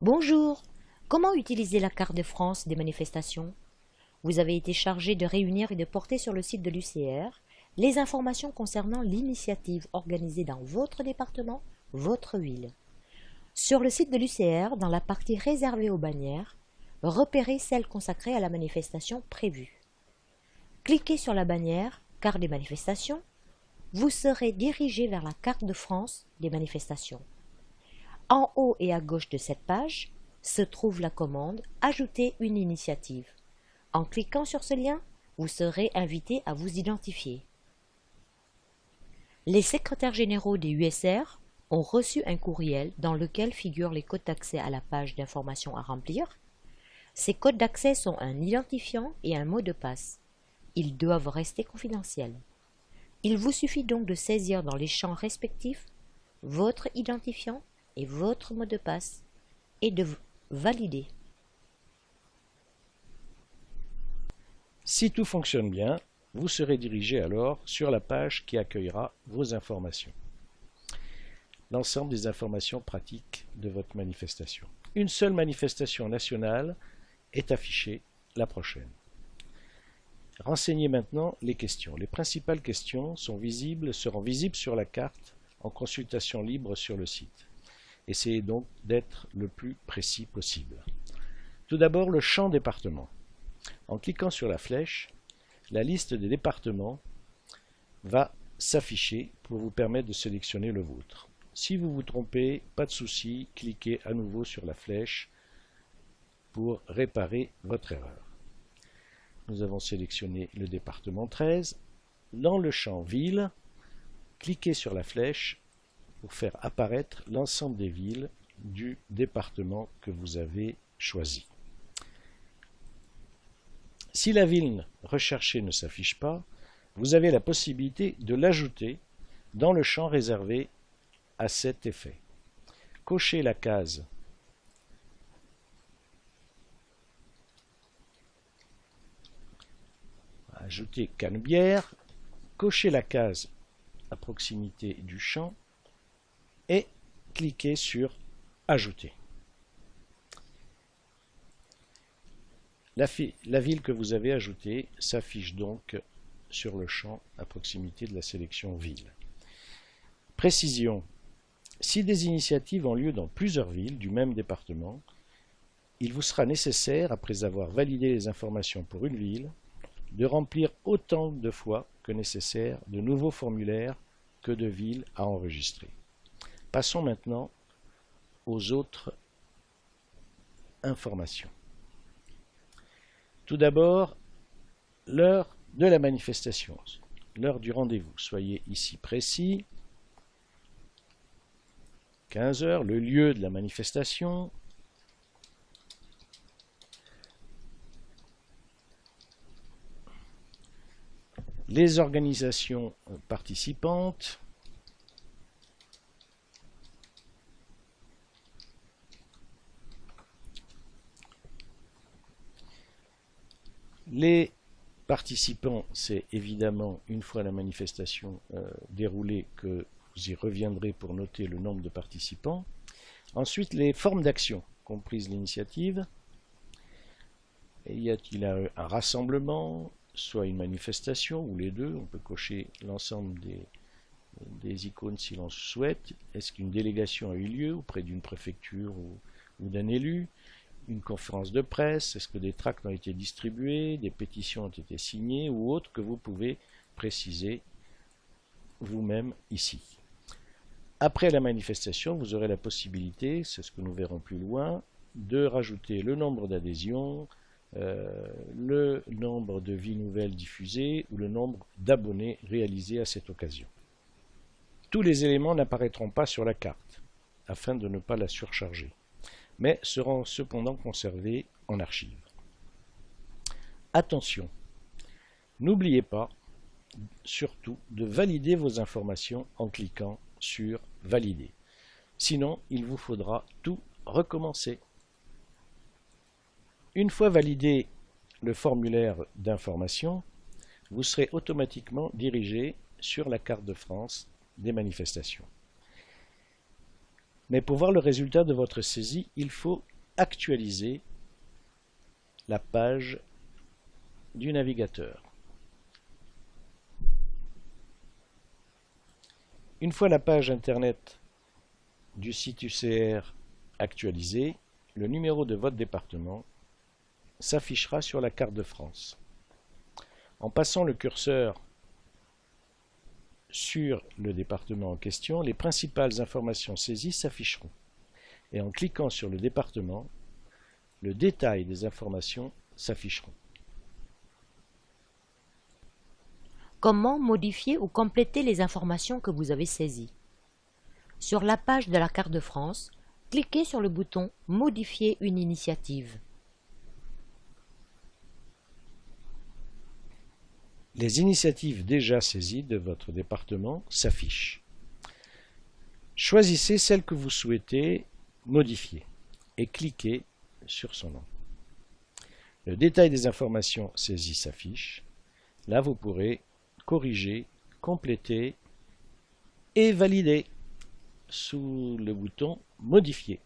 Bonjour, comment utiliser la carte de France des manifestations? Vous avez été chargé de réunir et de porter sur le site de l'UCR les informations concernant l'initiative organisée dans votre département, votre ville. Sur le site de l'UCR, dans la partie réservée aux bannières, repérez celle consacrée à la manifestation prévue. Cliquez sur la bannière « Carte des manifestations ». Vous serez dirigé vers la carte de France des manifestations. En haut et à gauche de cette page se trouve la commande « Ajouter une initiative ». En cliquant sur ce lien, vous serez invité à vous identifier. Les secrétaires généraux des USR ont reçu un courriel dans lequel figurent les codes d'accès à la page d'information à remplir. Ces codes d'accès sont un identifiant et un mot de passe. Ils doivent rester confidentiels. Il vous suffit donc de saisir dans les champs respectifs votre identifiant et votre mot de passe et de valider. Si tout fonctionne bien, vous serez dirigé alors sur la page qui accueillera vos informations. L'ensemble des informations pratiques de votre manifestation. Une seule manifestation nationale est affichée, la prochaine. Renseignez maintenant les questions. Les principales questions seront visibles sur la carte en consultation libre sur le site. Essayez donc d'être le plus précis possible. Tout d'abord, le champ département. En cliquant sur la flèche, la liste des départements va s'afficher pour vous permettre de sélectionner le vôtre. Si vous vous trompez, pas de souci, cliquez à nouveau sur la flèche pour réparer votre erreur. Nous avons sélectionné le département 13. Dans le champ Ville, cliquez sur la flèche pour faire apparaître l'ensemble des villes du département que vous avez choisi. Si la ville recherchée ne s'affiche pas, vous avez la possibilité de l'ajouter dans le champ réservé à cet effet. Cochez la case Ajouter Canebière, cochez la case à proximité du champ et cliquez sur Ajouter. La ville que vous avez ajoutée s'affiche donc sur le champ à proximité de la sélection Ville. Précision. Si des initiatives ont lieu dans plusieurs villes du même département, il vous sera nécessaire, après avoir validé les informations pour une ville, de remplir autant de fois que nécessaire de nouveaux formulaires que de villes à enregistrer. Passons maintenant aux autres informations. Tout d'abord, l'heure de la manifestation, l'heure du rendez-vous. Soyez ici précis. 15 heures, le lieu de la manifestation. Les organisations participantes. Les participants, c'est évidemment, une fois la manifestation déroulée, que vous y reviendrez pour noter le nombre de participants. Ensuite, les formes d'action, comprises l'initiative. Y a-t-il un rassemblement, soit une manifestation, ou les deux? On peut cocher l'ensemble des icônes si l'on souhaite. Est-ce qu'une délégation a eu lieu auprès d'une préfecture ou d'un élu? Une conférence de presse, est-ce que des tracts ont été distribués, des pétitions ont été signées ou autres que vous pouvez préciser vous-même ici. Après la manifestation, vous aurez la possibilité, c'est ce que nous verrons plus loin, de rajouter le nombre d'adhésions, le nombre de vies nouvelles diffusées ou le nombre d'abonnés réalisés à cette occasion. Tous les éléments n'apparaîtront pas sur la carte, afin de ne pas la surcharger, mais seront cependant conservés en archive. Attention, n'oubliez pas, surtout, de valider vos informations en cliquant sur « Valider ». Sinon, il vous faudra tout recommencer. Une fois validé le formulaire d'information, vous serez automatiquement dirigé sur la carte de France des manifestations. Mais pour voir le résultat de votre saisie, il faut actualiser la page du navigateur. Une fois la page internet du site UCR actualisée, le numéro de votre département s'affichera sur la carte de France. En passant le curseur sur le département en question, les principales informations saisies s'afficheront. Et en cliquant sur le département, le détail des informations s'afficheront. Comment modifier ou compléter les informations que vous avez saisies? Sur la page de la carte de France, cliquez sur le bouton « Modifier une initiative ». Les initiatives déjà saisies de votre département s'affichent. Choisissez celle que vous souhaitez modifier et cliquez sur son nom. Le détail des informations saisies s'affiche. Là, vous pourrez corriger, compléter et valider sous le bouton « Modifier ».